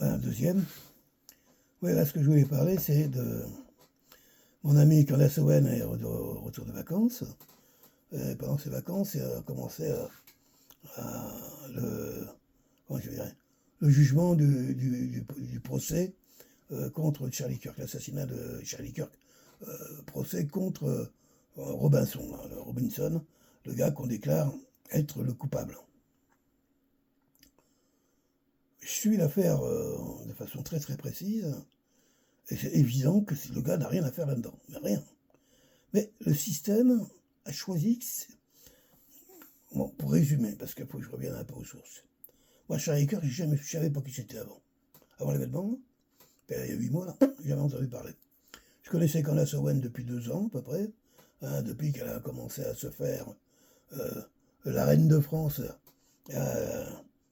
Un deuxième. Oui, là, ce que je voulais parler, c'est de mon ami Candace Owen est au retour de vacances. Et pendant ses vacances, il a commencé le, comment je dirais, le jugement du procès contre Charlie Kirk, l'assassinat de Charlie Kirk. Procès contre Robinson, là, le Robinson, le gars qu'on déclare être le coupable. Je suis l'affaire de façon très très précise, et c'est évident que le gars n'a rien à faire là-dedans, mais rien. Mais le système a choisi, bon, pour résumer, parce qu'il faut que je revienne un peu aux sources. Moi, Charlie Kirk, je ne savais pas qui c'était avant. Avant l'événement, il y a 8 mois, là, j'ai jamais entendu parler. Je connaissais Candace Owen depuis 2 ans, à peu près, hein, depuis qu'elle a commencé à se faire la reine de France,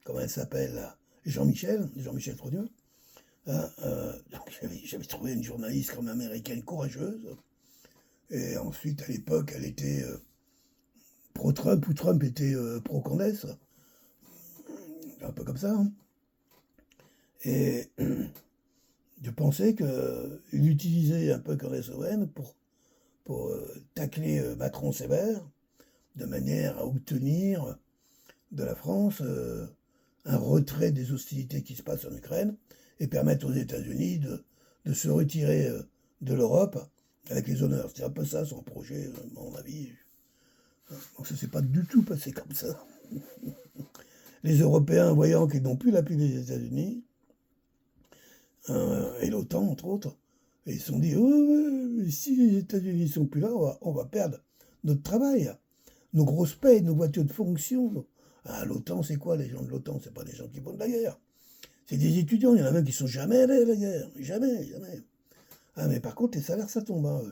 comment elle s'appelle, Jean-Michel Trogneux. Hein, j'avais trouvé une journaliste comme américaine courageuse. Et ensuite, à l'époque, elle était pro-Trump, ou Trump était pro-Candace. Un peu comme ça. Hein. Et je pensais qu'il utilisait un peu Candace Owen pour tacler Macron sévère, de manière à obtenir de la France un retrait des hostilités qui se passent en Ukraine et permettre aux États-Unis de se retirer de l'Europe avec les honneurs. C'est un peu ça son projet, à mon avis. Donc ça ne s'est pas du tout passé comme ça. Les Européens, voyant qu'ils n'ont plus l'appui des États-Unis, et l'OTAN, entre autres, et ils se sont dit, oh, si les États-Unis ne sont plus là, on va perdre notre travail, nos grosses payes, nos voitures de fonction. Ah, l'OTAN, c'est quoi les gens de l'OTAN? C'est pas des gens qui vont de la guerre. C'est des étudiants, il y en a même qui sont jamais allés à la guerre. Jamais, jamais. Ah, mais par contre, les salaires, ça tombe. Hein.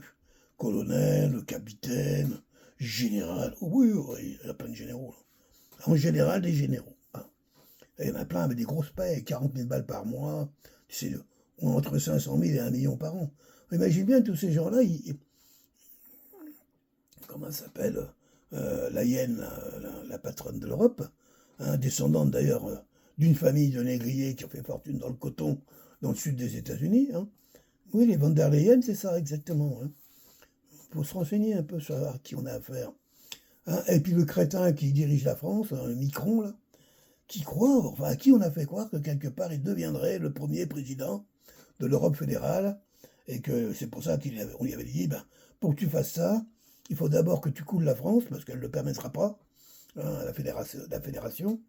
Colonel, capitaine, général. Oh, oui, oui, il y a plein de généraux. Là. En général, des généraux. Hein. Et il y en a plein avec des grosses payes, 40 000 balles par mois. C'est entre 500 000 et 1 million par an. Imagine bien tous ces gens-là, comment ça s'appelle la hyène, la patronne de l'Europe, hein, descendante d'ailleurs d'une famille de négriers qui ont fait fortune dans le coton dans le sud des États-Unis. Hein. Oui, les von der Leyen, c'est ça exactement. Il faut se renseigner un peu sur à qui on a affaire. Hein. Et puis le crétin qui dirige la France, hein, le Micron, là, qui croit, enfin à qui on a fait croire que quelque part il deviendrait le premier président de l'Europe fédérale, et que c'est pour ça qu'on lui avait dit, ben, pour que tu fasses ça, il faut d'abord que tu coules la France, parce qu'elle ne le permettra pas, hein, la fédération,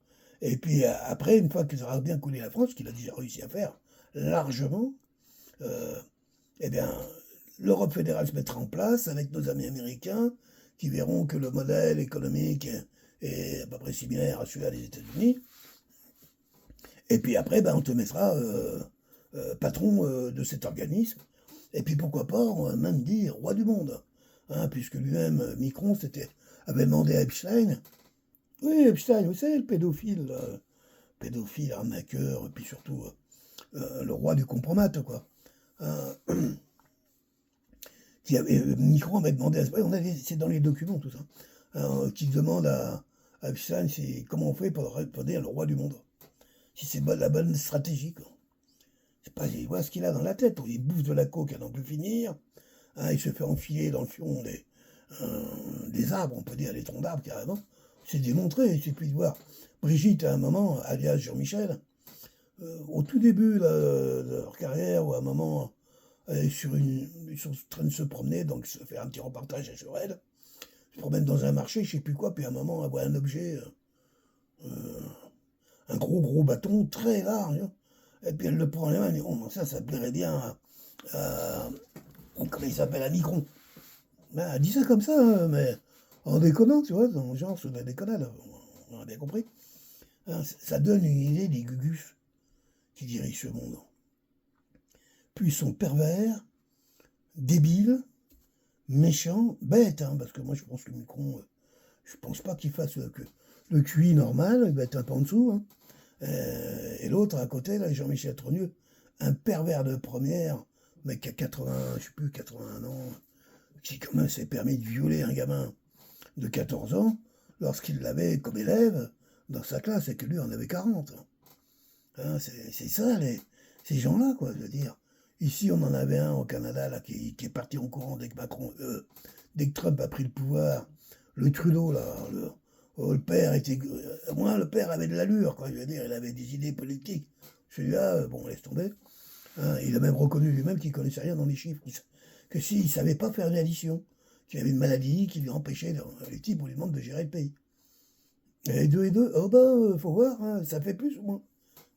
et puis après, une fois qu'il aura bien coulé la France, qu'il a déjà réussi à faire largement, euh, eh bien, l'Europe fédérale se mettra en place avec nos amis américains, qui verront que le modèle économique est à peu près similaire à celui-là des États-Unis, et puis après, ben, on te mettra patron de cet organisme. Et puis pourquoi pas, on va même dire roi du monde. Hein, puisque lui-même, Micron, avait demandé à Epstein. Oui, Epstein, vous savez, le pédophile, pédophile, arnaqueur, et puis surtout le roi du compromat, quoi. Hein, Micron avait demandé à c'est dans les documents tout ça, qui demande à Epstein comment on fait pour dire le roi du monde. Si c'est la bonne stratégie, quoi. C'est pas, il voit ce qu'il a dans la tête. Il bouffe de la coke à n'en plus finir. Hein, il se fait enfiler dans le fion des arbres, on peut dire, les troncs d'arbres carrément. C'est démontré, il suffit de voir. Brigitte, à un moment, alias Jean-Michel, au tout début là, de leur carrière, ou à un moment, ils sont en train de se promener, donc se faire un petit reportage sur elle. Ils se promènent dans un marché, je sais plus quoi, puis à un moment, elle voit un objet, un gros bâton très large. Hein. Et puis elle le prend en les mains, elle dit, oh, ça plairait bien à comment il s'appelle, à Micron. Ben, elle dit ça comme ça, hein, mais en déconnant, tu vois, dans le genre, c'est de la déconnade, on a bien compris. Hein, ça donne une idée des Gugus qui dirigent ce monde. Puis ils sont pervers, débiles, méchants, bêtes, hein, parce que moi je pense que Micron, je pense pas qu'il fasse le QI normal, il va être un peu en dessous. Hein. Et l'autre à côté, là, Jean-Michel Trogneux, un pervers de première, mec qui a 80, je sais plus, 81 ans, qui quand même s'est permis de violer un gamin de 14 ans lorsqu'il l'avait comme élève dans sa classe et que lui en avait 40. Hein, c'est ça Ces gens-là, quoi, je veux dire. Ici, on en avait un au Canada là, qui est parti en courant dès que Trump a pris le pouvoir. Le Trudeau, là, le père était. Moi, le père avait de l'allure, quoi, je veux dire, il avait des idées politiques. Celui-là, bon, laisse tomber. Hein, il a même reconnu lui-même qu'il ne connaissait rien dans les chiffres, que s'il ne savait pas faire une addition, qu'il avait une maladie qui lui empêchait, les types, on lui demande de gérer le pays. Et deux, oh ben, faut voir, hein, ça fait plus ou moins.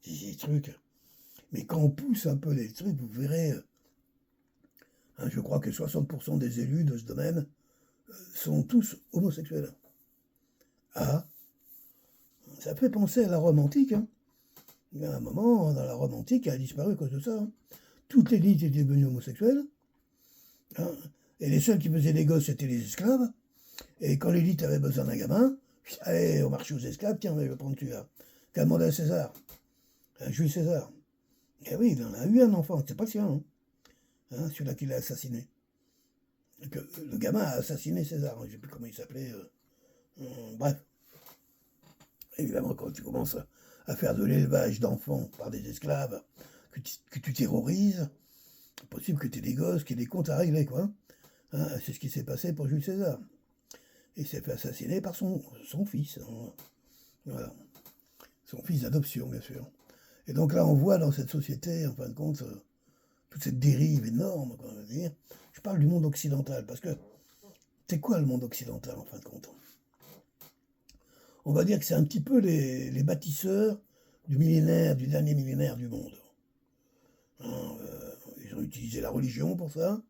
Ces trucs. Mais quand on pousse un peu les trucs, vous verrez, hein, je crois que 60% des élus de ce domaine sont tous homosexuels. Ah, ça fait penser à la Rome antique. Hein. Il y a un moment, dans la Rome antique, elle a disparu à cause de ça. Hein. Toute l'élite était devenue homosexuelle. Hein, et les seuls qui faisaient des gosses, c'était les esclaves. Et quand l'élite avait besoin d'un gamin, allez, on marchait aux esclaves, tiens, je vais prendre celui-là. Qu'a demandé à César, à Jules César. Et oui, il en a eu un enfant, c'est pas le sien, hein, celui-là qui l'a assassiné. Le gamin a assassiné César, je ne sais plus comment il s'appelait. Bref. Évidemment, quand tu commences à faire de l'élevage d'enfants par des esclaves que tu terrorises, c'est possible que tu aies des gosses qui aient des comptes à régler, quoi. Hein, c'est ce qui s'est passé pour Jules César. Il s'est fait assassiner par son fils. Hein. Voilà. Son fils d'adoption, bien sûr. Et donc là, on voit dans cette société, en fin de compte, toute cette dérive énorme, quoi, on va dire. Je parle du monde occidental, parce que c'est quoi le monde occidental, en fin de compte? On va dire que c'est un petit peu les bâtisseurs du dernier millénaire du monde. Hein, ils ont utilisé la religion pour ça,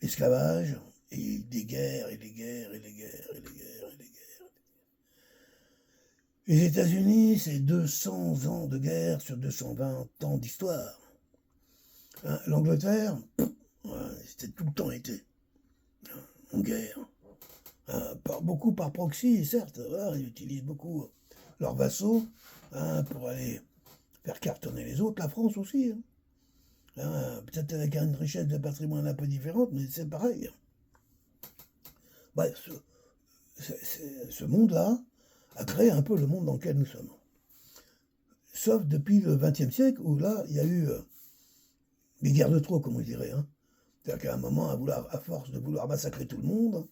l'esclavage, et des guerres, et des guerres, et des guerres, et des guerres, et des guerres. Les États-Unis, c'est 200 ans de guerre sur 220 ans d'histoire. Hein, L'Angleterre, c'était tout le temps été en guerre. Beaucoup par proxy, certes. Voilà, ils utilisent beaucoup leurs vassaux pour aller faire cartonner les autres. La France aussi. Peut-être avec une richesse de patrimoine un peu différente, mais c'est pareil. Bref, ce monde-là a créé un peu le monde dans lequel nous sommes. Sauf depuis le XXe siècle, où là, il y a eu des guerres de trop, comme on dirait. Hein. C'est-à-dire qu'à un moment, à force de vouloir massacrer tout le monde,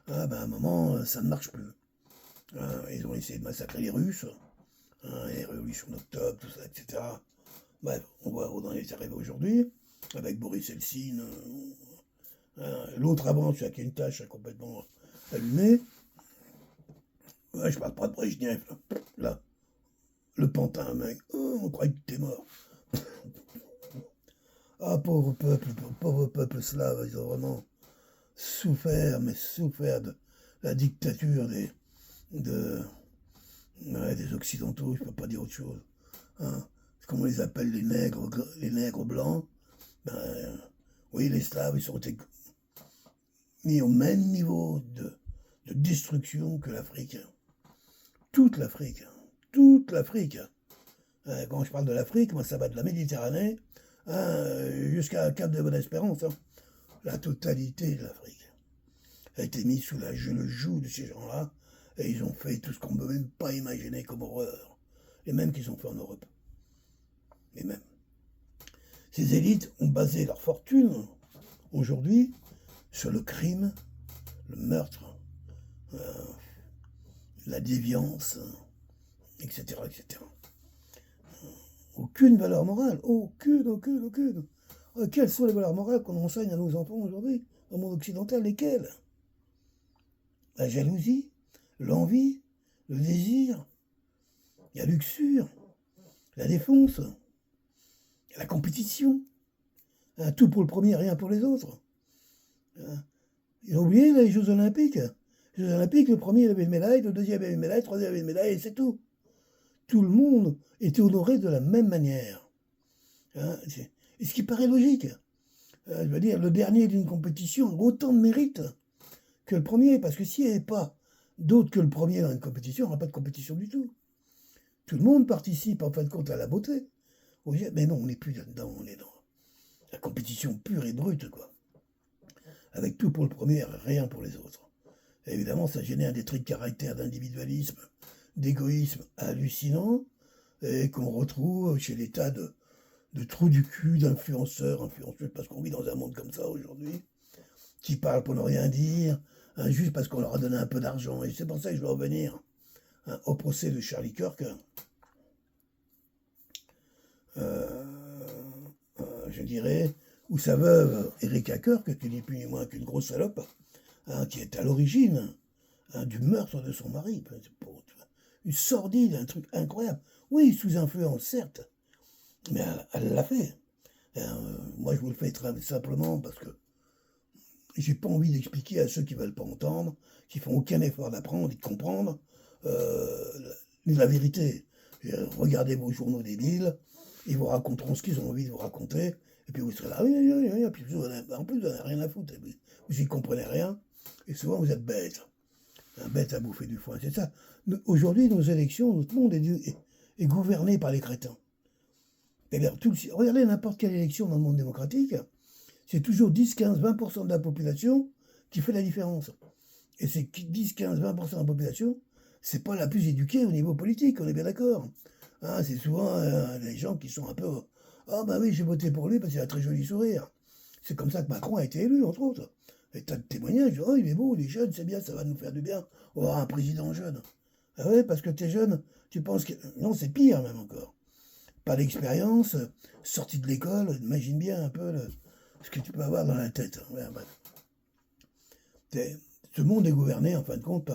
à un moment, ça ne marche plus. Ils ont essayé de massacrer les Russes, les révolutions d'octobre, tout ça, etc. Bref, on voit où on est arrivé aujourd'hui, avec Boris Eltsine. L'autre avant, celui qui a une tâche complètement allumée. Ouais, je parle pas de Brejnev, là. Le pantin, mec. Oh, on croyait que t'es mort. Ah, pauvre peuple slave, ils ont vraiment souffert, mais souffert de la dictature des Occidentaux, je ne peux pas dire autre chose. Hein. Comment on les appelle les nègres blancs. Oui, les Slaves, ils ont été mis au même niveau de destruction que l'Afrique. Toute l'Afrique. Toute l'Afrique. Quand je parle de l'Afrique, moi ça va de la Méditerranée jusqu'à Cap de Bonne-Espérance. Hein. La totalité de l'Afrique a été mise sous le joug de ces gens-là, et ils ont fait tout ce qu'on ne peut même pas imaginer comme horreur. Les mêmes qu'ils ont fait en Europe. Les mêmes. Ces élites ont basé leur fortune, aujourd'hui, sur le crime, le meurtre, la déviance, etc., etc. Aucune valeur morale, aucune. Quelles sont les valeurs morales qu'on enseigne à nos enfants aujourd'hui, dans le monde occidental? Lesquelles? La jalousie, l'envie, le désir, la luxure, la défonce, la compétition. Tout pour le premier, rien pour les autres. Ils ont oublié les Jeux Olympiques. Les Jeux Olympiques, le premier avait une médaille, le deuxième avait une médaille, le troisième avait une médaille, et c'est tout. Tout le monde était honoré de la même manière. Et ce qui paraît logique. Je veux dire, le dernier d'une compétition a autant de mérite que le premier, parce que s'il n'y avait pas d'autre que le premier dans une compétition, il n'y aura pas de compétition du tout. Tout le monde participe en fin de compte à la beauté. Mais non, on n'est plus là-dedans, on est dans la compétition pure et brute, quoi. Avec tout pour le premier, rien pour les autres. Et évidemment, ça génère des traits de caractère d'individualisme, d'égoïsme hallucinant, et qu'on retrouve chez des tas de trous du cul, d'influenceurs, influenceuses, parce qu'on vit dans un monde comme ça aujourd'hui, qui parlent pour ne rien dire, hein, juste parce qu'on leur a donné un peu d'argent. Et c'est pour ça que je veux revenir, hein, au procès de Charlie Kirk. Je dirais, où sa veuve, Erika Kirk, qui n'est plus ni moins qu'une grosse salope, hein, qui est à l'origine, hein, du meurtre de son mari. Une sordide, un truc incroyable. Oui, sous influence, certes, mais elle l'a fait. Moi, je vous le fais très simplement parce que j'ai pas envie d'expliquer à ceux qui veulent pas entendre, qui font aucun effort d'apprendre et de comprendre la vérité. Regardez vos journaux débiles, ils vous raconteront ce qu'ils ont envie de vous raconter, et puis vous serez là, oui, oui, oui, et puis en plus vous n'avez rien à foutre, vous n'y comprenez rien, et souvent vous êtes bête, un bête à bouffer du foin, c'est ça. Aujourd'hui, nos élections, notre monde est gouverné par les crétins. Regardez n'importe quelle élection dans le monde démocratique, c'est toujours 10, 15, 20% de la population qui fait la différence. Et ces 10, 15, 20% de la population, c'est pas la plus éduquée au niveau politique, on est bien d'accord. Hein, c'est souvent les gens qui sont un peu... Ah bah oui, j'ai voté pour lui parce qu'il a un très joli sourire. C'est comme ça que Macron a été élu, entre autres. Et tas de témoignages, oh il est beau, il est jeune, c'est bien, ça va nous faire du bien. On va avoir un président jeune. Ah ouais, parce que t'es jeune, tu penses que... Non, c'est pire même encore. Pas d'expérience, sorti de l'école, imagine bien un peu ce que tu peux avoir dans la tête. Ouais, bref. Ce monde est gouverné, en fin de compte,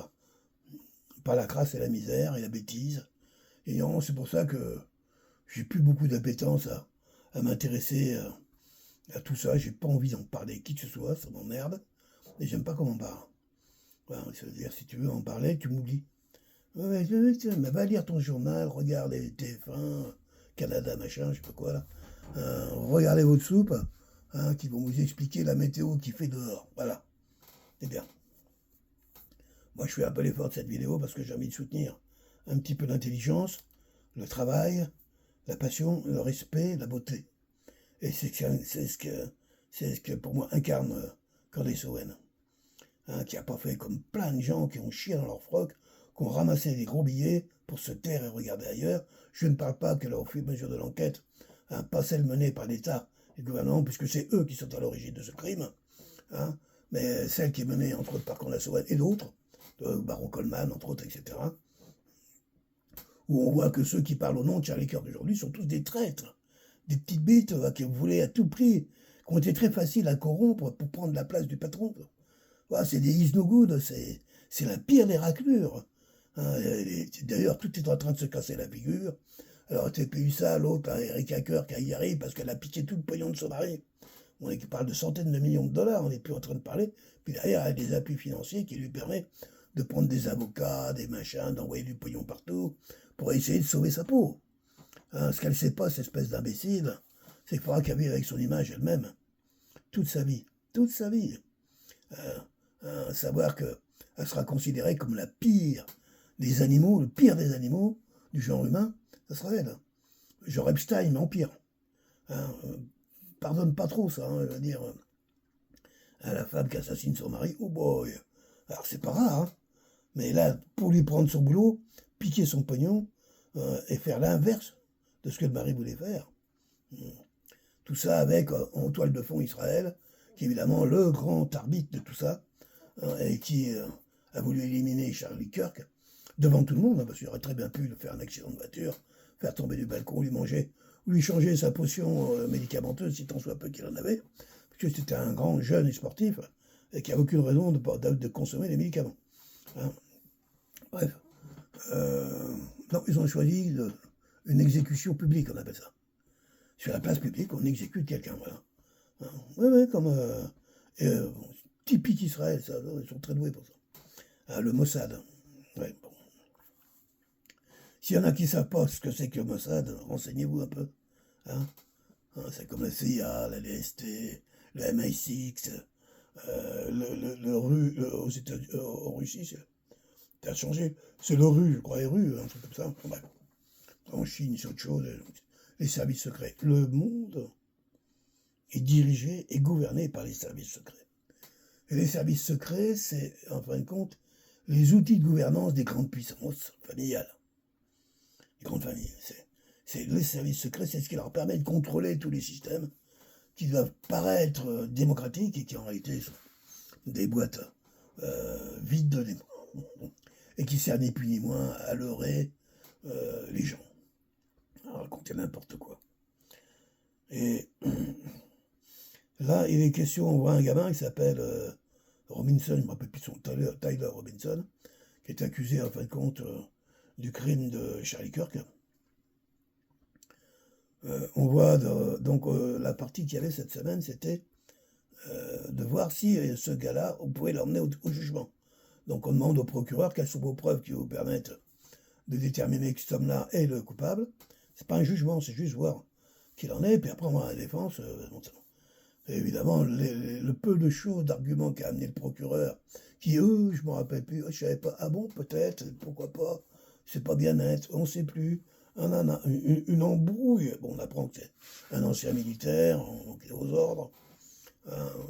par la crasse et la misère et la bêtise. Et non, c'est pour ça que j'ai plus beaucoup d'appétence à m'intéresser à tout ça. J'ai pas envie d'en parler à qui que ce soit, ça m'emmerde. Et j'aime pas comment on parle. Voilà, c'est-à-dire, si tu veux en parler, tu m'oublies. Ouais, mais va lire ton journal, regarde les TF1, Canada, machin, je sais pas quoi là. Regardez votre soupe, hein, qui vont vous expliquer la météo qu'il fait dehors. Voilà. C'est bien. Moi, je fais un peu l'effort de cette vidéo parce que j'ai envie de soutenir un petit peu l'intelligence, le travail, la passion, le respect, la beauté. Et c'est ce que pour moi incarne Candace Owen. Hein, qui n'a pas fait comme plein de gens qui ont chié dans leur froc, qui ont ramassé des gros billets pour se taire et regarder ailleurs. Je ne parle pas qu'elle a au fur et à mesure de l'enquête, hein, pas celle menée par l'État et le gouvernement, puisque c'est eux qui sont à l'origine de ce crime, hein, mais celle qui est menée entre autres par Candace Owen et d'autres, Baron Coleman, entre autres, etc., où on voit que ceux qui parlent au nom de Charlie Kirk d'aujourd'hui sont tous des traîtres, des petites bites qui voulaient à tout prix, qui ont été très faciles à corrompre pour prendre la place du patron. Voilà, c'est des is no good, c'est la pire des raclures. Hein, d'ailleurs, tout est en train de se casser la figure. Alors, tu as eu ça, l'autre, Erika Kirk, qui y arrive parce qu'elle a piqué tout le pognon de son mari. On parle de centaines de millions de dollars, on n'est plus en train de parler. Puis derrière, elle a des appuis financiers qui lui permettent de prendre des avocats, des machins, d'envoyer du pognon partout, pour essayer de sauver sa peau. Hein, ce qu'elle ne sait pas, cette espèce d'imbécile, c'est qu'il faudra qu'elle vive avec son image elle-même. Toute sa vie. Toute sa vie. Savoir qu'elle sera considérée comme la pire des animaux, le pire des animaux du genre humain, ça sera elle. Genre Epstein, mais en pire. Hein, pardonne pas trop ça, hein, je veux dire, à la femme qui assassine son mari, oh boy. Alors c'est pas rare, hein, mais là, pour lui prendre son boulot, piquer son pognon et faire l'inverse de ce que le mari voulait faire. Tout ça avec, en toile de fond, Israël, qui est évidemment le grand arbitre de tout ça, hein, et qui a voulu éliminer Charlie Kirk devant tout le monde, hein, parce qu'il aurait très bien pu faire un accident de voiture, faire tomber du balcon, lui changer sa potion médicamenteuse, si tant soit peu qu'il en avait, parce que c'était un grand jeune et sportif, et qui n'a aucune raison de consommer des médicaments. Hein. Bref. Non, ils ont choisi une exécution publique, on appelle ça. Sur la place publique, on exécute quelqu'un, voilà. Hein. Ouais, comme... typique Israël, ça, ils sont très doués pour ça. Ah, le Mossad. Ouais, bon. S'il y en a qui ne savent pas ce que c'est que le Mossad, renseignez-vous un peu. Hein. C'est comme la CIA, la DST, le MI6, en Russie, ça a changé. C'est le RU, je crois, RU, un truc comme ça. Bref. En Chine, c'est autre chose. Les services secrets. Le monde est dirigé et gouverné par les services secrets. Et les services secrets, c'est, en fin de compte, les outils de gouvernance des grandes puissances familiales. Les grandes familles. c'est les services secrets, c'est ce qui leur permet de contrôler tous les systèmes qui doivent paraître démocratiques et qui en réalité sont des boîtes vides de démons et qui servent ni plus ni moins à leurrer les gens, à raconter n'importe quoi. Et là, il est question, on voit un gamin qui s'appelle Robinson, je ne me rappelle plus son Tyler Robinson, qui est accusé en fin de compte du crime de Charlie Kirk. On voit donc la partie qu'il y avait cette semaine, c'était de voir si ce gars-là, on pouvait l'emmener au jugement. Donc on demande au procureur quelles sont vos preuves qui vous permettent de déterminer que cet homme-là est le coupable. C'est pas un jugement, c'est juste voir qu'il en est, puis après on va à la défense. Et évidemment, le peu de choses, d'arguments qu'a amené le procureur, qui eux, je me rappelle plus, je savais pas, ah bon, peut-être, pourquoi pas, c'est pas bien net, on sait plus. Une embrouille. Bon, on apprend que c'est un ancien militaire, donc il est aux ordres,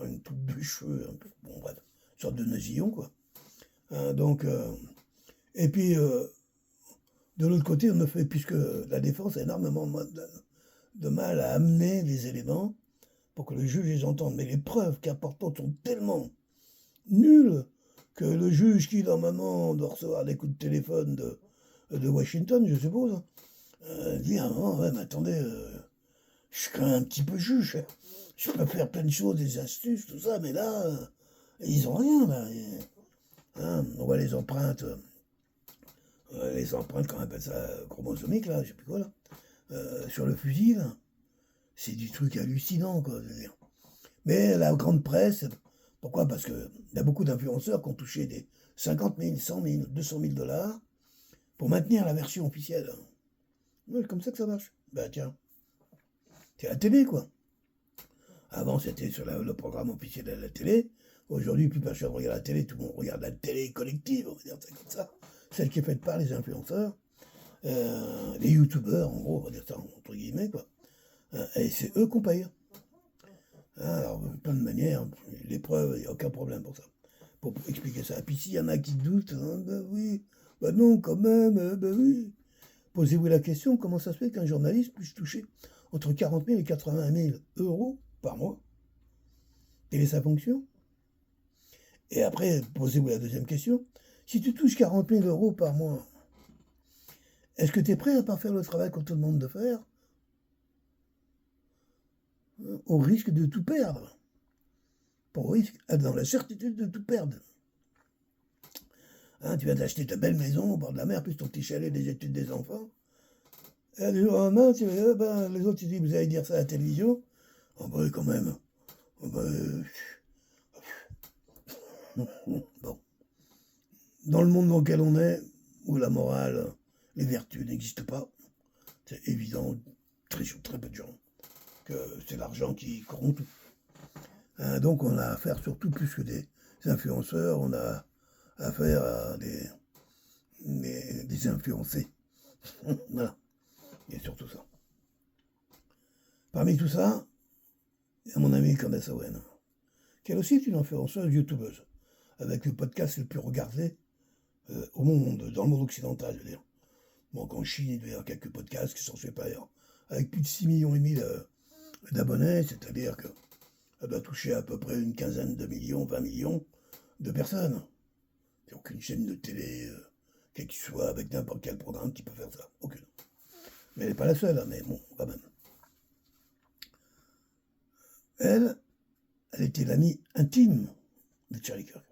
une toupe de cheveux, un peu, bon bref, une sorte de nasillon, quoi. Et puis, de l'autre côté, on a fait, puisque la défense a énormément de mal à amener les éléments pour que le juge les entende, mais les preuves qu'apportent sont tellement nulles que le juge qui, normalement, doit recevoir des coups de téléphone de Washington, je suppose, dit à un moment, ouais, mais attendez, je suis quand même un petit peu juge, je peux faire plein de choses, des astuces, tout ça, mais là, ils ont rien, là. On voit les empreintes qu'on appelle ça chromosomiques, là, je sais plus quoi, là, sur le fusil, là. C'est du truc hallucinant, quoi, je veux dire. Mais la grande presse, pourquoi? Parce qu'il y a beaucoup d'influenceurs qui ont touché des 50 000, 100 000, 200 000 dollars pour maintenir la version officielle. Ouais, comme ça que ça marche. Bah tiens, c'est la télé, quoi. Avant, c'était sur le programme officiel de la télé. Aujourd'hui, plus personne regarde la télé, tout le monde regarde la télé collective, on va dire ça comme ça. Celle qui est faite par les influenceurs, les youtubeurs, en gros, on va dire ça entre guillemets, quoi. Et c'est eux qu'on paye. Alors, plein de manières, les preuves, il n'y a aucun problème pour ça. Pour expliquer ça. Et puis s'il y en a qui doutent, ben oui, ben non, quand même, ben oui. Posez-vous la question, comment ça se fait qu'un journaliste puisse toucher entre 40 000 et 80 000 euros par mois? Quelle est sa fonction? Et après, posez-vous la deuxième question. Si tu touches 40 000 euros par mois, est-ce que tu es prêt à pas faire le travail qu'on te demande de faire au risque de tout perdre? Pour risque, dans la certitude de tout perdre. Tu viens d'acheter ta belle maison au bord de la mer, plus ton petit chalet des études des enfants. Et du jour au lendemain, les autres, ils disent, vous allez dire ça à la télévision. Oh bah oui, quand même. Oh bah, bon. Dans le monde dans lequel on est, où la morale, les vertus n'existent pas, c'est évident, très peu de gens, que c'est l'argent qui corrompt tout. Donc on a affaire surtout plus que des influenceurs, on a affaire à des influencés. Voilà. Il y a surtout ça. Parmi tout ça, il y a mon amie Candace Owen, qui elle aussi est une influenceuse youtubeuse, avec le podcast le plus regardé au monde, dans le monde occidental, je veux dire. Bon, qu'en Chine, il doit y avoir quelques podcasts qui sont faits par ailleurs, avec plus de 6,5 millions d'abonnés, c'est-à-dire qu'elle doit toucher à peu près une quinzaine de millions, 20 millions de personnes. Il n'y a aucune chaîne de télé, quel qu'il soit, avec n'importe quel programme qui peut faire ça. Aucune. Mais elle n'est pas la seule, hein, mais bon, quand même. Elle était l'amie intime de Charlie Kirk.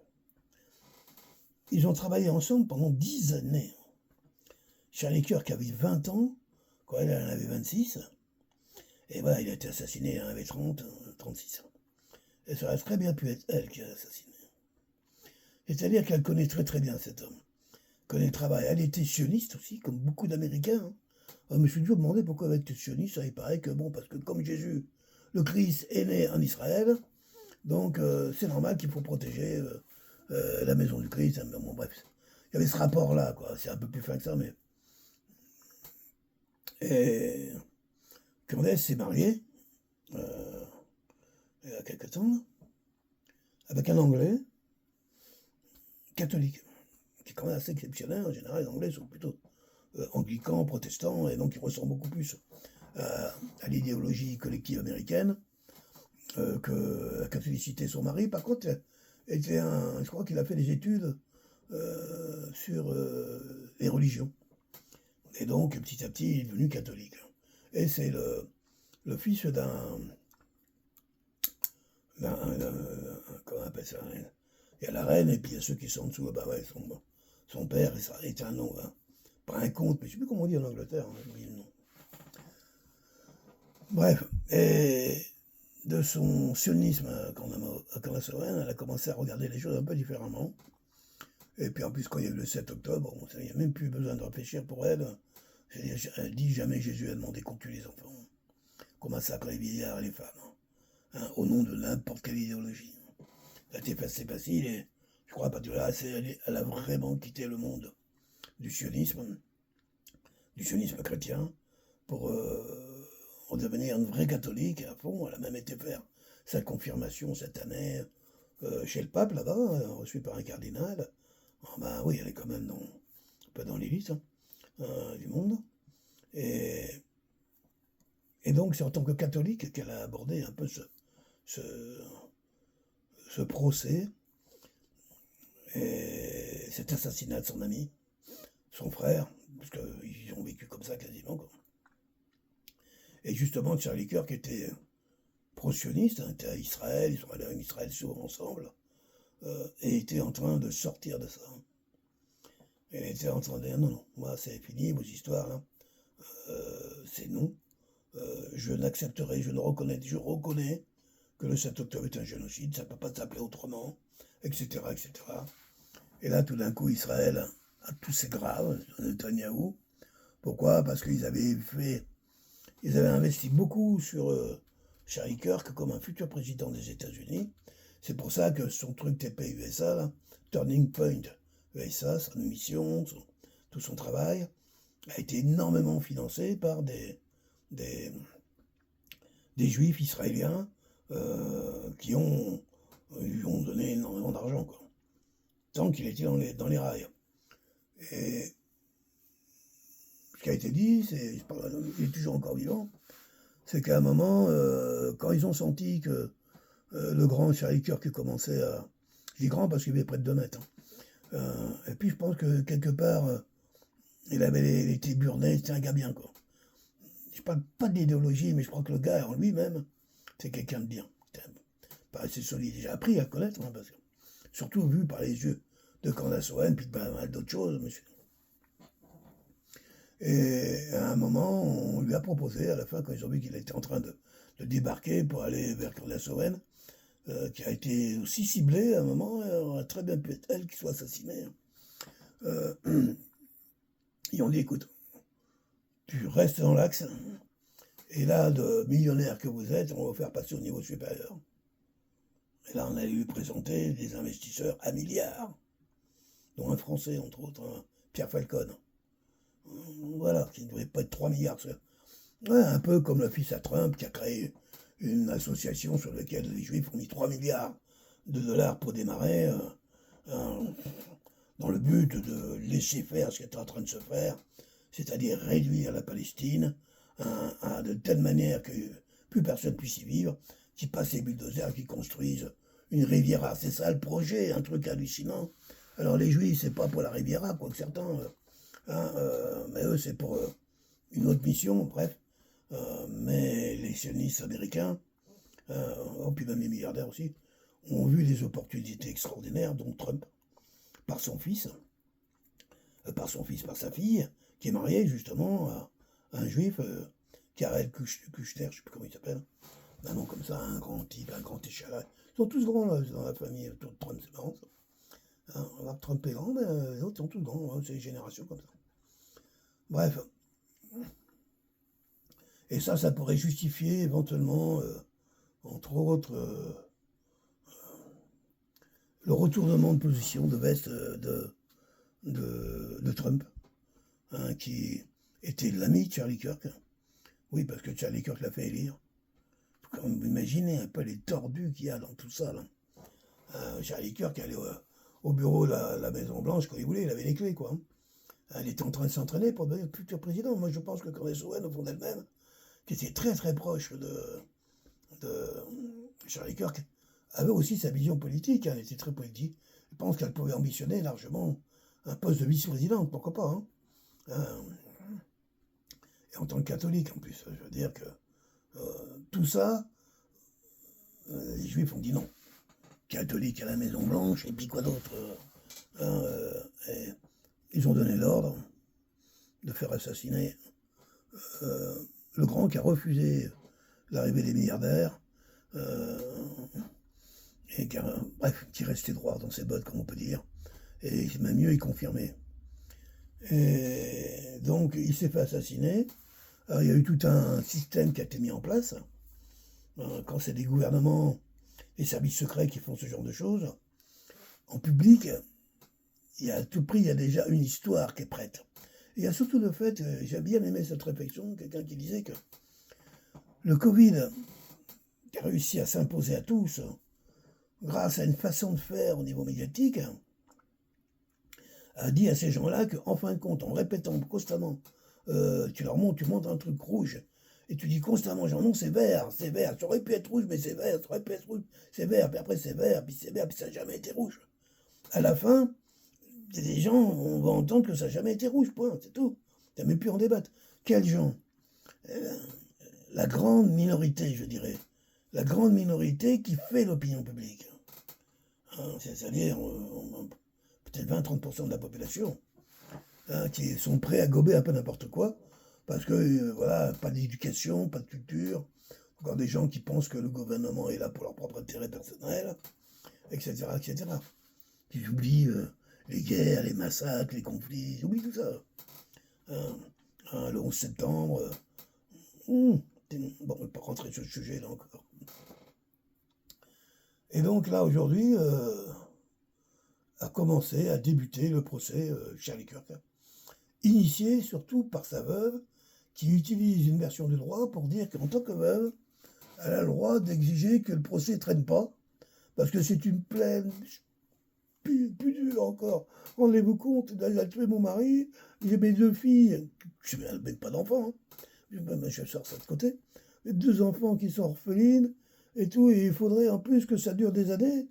Ils ont travaillé ensemble pendant 10 années. Charlie Kirk avait 20 ans, quand elle en avait 26. Et voilà, il a été assassiné, il en avait 30, 36 ans. Et ça aurait très bien pu être elle qui a assassiné. C'est-à-dire qu'elle connaît très très bien cet homme. Elle connaît le travail. Elle était sioniste aussi, comme beaucoup d'Américains. Je me suis toujours demandé pourquoi elle était sioniste. Ça, il paraît que, bon, parce que comme Jésus, le Christ, est né en Israël, donc c'est normal qu'il faut protéger la maison du Christ. Bon, bref, il y avait ce rapport-là, quoi. C'est un peu plus fin que ça, mais... Et Candace s'est mariée, il y a quelques temps, avec un Anglais catholique, qui est quand même assez exceptionnel. En général, les Anglais sont plutôt anglican, protestant, et donc il ressent beaucoup plus à l'idéologie collective américaine que la catholicité de son mari. Par contre, je crois qu'il a fait des études sur les religions. Et donc, petit à petit, il est devenu catholique. Et c'est le fils comment on appelle ça, hein. Il y a la reine, et puis il y a ceux qui sont en dessous. Bah ouais, son père, ça est un nom, hein. Pas un comte, mais je sais plus comment on dit en Angleterre, hein, j'ai oublié le nom. Bref, et de son sionisme à Canasowen, elle a commencé à regarder les choses un peu différemment. Et puis en plus, quand il y a eu le 7 octobre, il n'y a même plus besoin de réfléchir pour elle. Elle dit jamais Jésus a demandé qu'on tue les enfants, qu'on massacre les vieillards et les femmes, hein, au nom de n'importe quelle idéologie. Là, c'est facile, et je crois pas que là, elle a vraiment quitté le monde du sionisme chrétien, pour devenir une vraie catholique à fond. Elle a même été faire sa confirmation cette année chez le pape là-bas, reçue par un cardinal. Oh, ben oui, elle est quand même un peu dans l'élite du monde. Et donc c'est en tant que catholique qu'elle a abordé un peu ce procès et cet assassinat de son ami, son frère, parce qu'ils ont vécu comme ça quasiment, quoi. Et justement, Charlie Kirk était pro-sioniste, hein, était à Israël, ils sont allés en Israël souvent ensemble, et était en train de sortir de ça. Elle était en train de dire non, moi c'est fini, vos histoires, là, c'est non. Je n'accepterai, je reconnais que le 7 octobre est un génocide, ça ne peut pas s'appeler autrement, etc., etc. Et là, tout d'un coup, Israël a tous ses graves, Netanyahou. Pourquoi? Parce qu'ils avaient investi beaucoup sur Charlie Kirk comme un futur président des États-Unis. C'est pour ça que son truc TP-USA, là, Turning Point USA, sa mission, tout son travail, a été énormément financé par des juifs israéliens qui lui ont donné énormément d'argent, quoi. Tant qu'il était dans les rails. Et ce qui a été dit, il est toujours encore vivant, c'est qu'à un moment, quand ils ont senti que le grand Charlie Kirk commençait à... Je dis grand parce qu'il avait près de 2 mètres. Et puis je pense que quelque part, il avait été burné, c'était un gars bien, quoi. Je parle pas d'idéologie, mais je crois que le gars en lui-même, c'est quelqu'un de bien. Pas assez solide. J'ai appris à connaître, hein, parce que, surtout vu par les yeux de Candace Owen, puis de pas mal d'autres choses, monsieur. Et à un moment, on lui a proposé, à la fin, quand ils ont vu qu'il était en train de débarquer pour aller vers Candace Owen, qui a été aussi ciblée à un moment, aurait très bien pu être elle qui soit assassinée. Ils ont dit, écoute, tu restes dans l'axe, et là, de millionnaire que vous êtes, on va vous faire passer au niveau supérieur. Et là, on a lui présenter des investisseurs à milliards, dont un Français, entre autres, hein, Pierre Falcon. Voilà, qui ne devait pas être 3 milliards. Ouais, un peu comme le fils à Trump, qui a créé une association sur laquelle les Juifs ont mis 3 milliards de dollars pour démarrer, dans le but de laisser faire ce qui est en train de se faire, c'est-à-dire réduire la Palestine de telle manière que plus personne puisse y vivre, qui passent les bulldozers, qui construisent une Riviera. C'est ça le projet, un truc hallucinant. Alors les Juifs, c'est pas pour la Riviera, quoique certains, mais eux, c'est pour une autre mission, bref. Mais les sionistes américains, puis même les milliardaires aussi, ont vu des opportunités extraordinaires, dont Trump, par son fils, par sa fille, qui est mariée justement à un juif, Karel Kushner, je ne sais plus comment il s'appelle, un nom comme ça, un grand type, un grand échalas. Ils sont tous grands là, dans la famille autour de Trump, c'est marrant ça. Hein, Trump est grand, mais les autres sont tous grands, hein, c'est des générations comme ça. Bref. Et ça pourrait justifier éventuellement, entre autres, le retournement de position de veste de Trump, hein, qui était l'ami de Charlie Kirk. Oui, parce que Charlie Kirk l'a fait élire. Vous imaginez un peu les tordus qu'il y a dans tout ça, là. Charlie Kirk allait au bureau de la Maison Blanche quand il voulait, il avait les clés, quoi. Elle était en train de s'entraîner pour devenir le futur président. Moi, je pense que Candace Owen, au fond d'elle-même, qui était très très proche de Charlie Kirk, avait aussi sa vision politique. Elle était très politique. Je pense qu'elle pouvait ambitionner largement un poste de vice-présidente, pourquoi pas. Hein. Euh, et en tant que catholique, en plus. Je veux dire que tout ça, les Juifs ont dit non. Catholique à la Maison Blanche, et puis quoi d'autre ils ont donné l'ordre de faire assassiner le grand qui a refusé l'arrivée des milliardaires, et bref, qui restait droit dans ses bottes, comme on peut dire, et même mieux, il confirmait. Et donc, il s'est fait assassiner. Alors, il y a eu tout un système qui a été mis en place. Quand c'est des gouvernements, des services secrets qui font ce genre de choses, en public, à tout prix, il y a déjà une histoire qui est prête. Et il y a surtout le fait, j'ai bien aimé cette réflexion, quelqu'un qui disait que le Covid, qui a réussi à s'imposer à tous, grâce à une façon de faire au niveau médiatique, a dit à ces gens-là qu'en fin de compte, en répétant constamment, tu montres un truc rouge, et tu dis constamment, genre non, c'est vert, ça aurait pu être rouge, mais c'est vert, ça aurait pu être rouge, c'est vert, puis après c'est vert, puis ça n'a jamais été rouge. À la fin, des gens, on va entendre que ça n'a jamais été rouge, point, c'est tout. Tu n'as même plus en débattre. Quels gens La grande minorité, je dirais. La grande minorité qui fait l'opinion publique. Hein, c'est-à-dire peut-être 20-30% de la population, hein, qui sont prêts à gober un peu n'importe quoi, parce que, voilà, pas d'éducation, pas de culture, encore des gens qui pensent que le gouvernement est là pour leur propre intérêt personnel, etc., etc. Ils oublient les guerres, les massacres, les conflits, ils oublient tout ça. Le 11 septembre, bon, on ne va pas rentrer sur ce sujet là encore. Et donc là, aujourd'hui, a commencé, a débuté le procès Charlie Kirk, initié surtout par sa veuve, qui utilise une version du droit pour dire qu'en tant que veuve, elle a le droit d'exiger que le procès ne traîne pas, parce que c'est une plainte plus dur encore. Rendez-vous compte, elle a tué mon mari, j'ai mes 2 filles, je n'ai même pas d'enfants, hein. Je sors ça de côté, les 2 enfants qui sont orphelines, et tout, et il faudrait en plus que ça dure des années.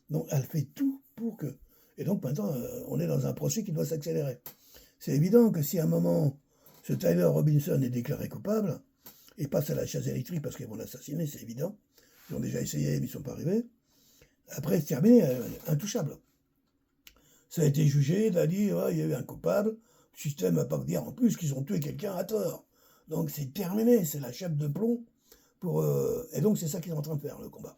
Donc elle fait tout pour que... Et donc maintenant, on est dans un procès qui doit s'accélérer. C'est évident que si à un moment, ce Tyler Robinson est déclaré coupable, et passe à la chaise électrique parce qu'ils vont l'assassiner, c'est évident. Ils ont déjà essayé, mais ils ne sont pas arrivés. Après, c'est terminé, intouchable. Ça a été jugé, il a dit, ouais, il y a eu un coupable. Le système va pas dire en plus qu'ils ont tué quelqu'un à tort. Donc c'est terminé, c'est la chape de plomb. Et donc c'est ça qu'ils sont en train de faire, le combat.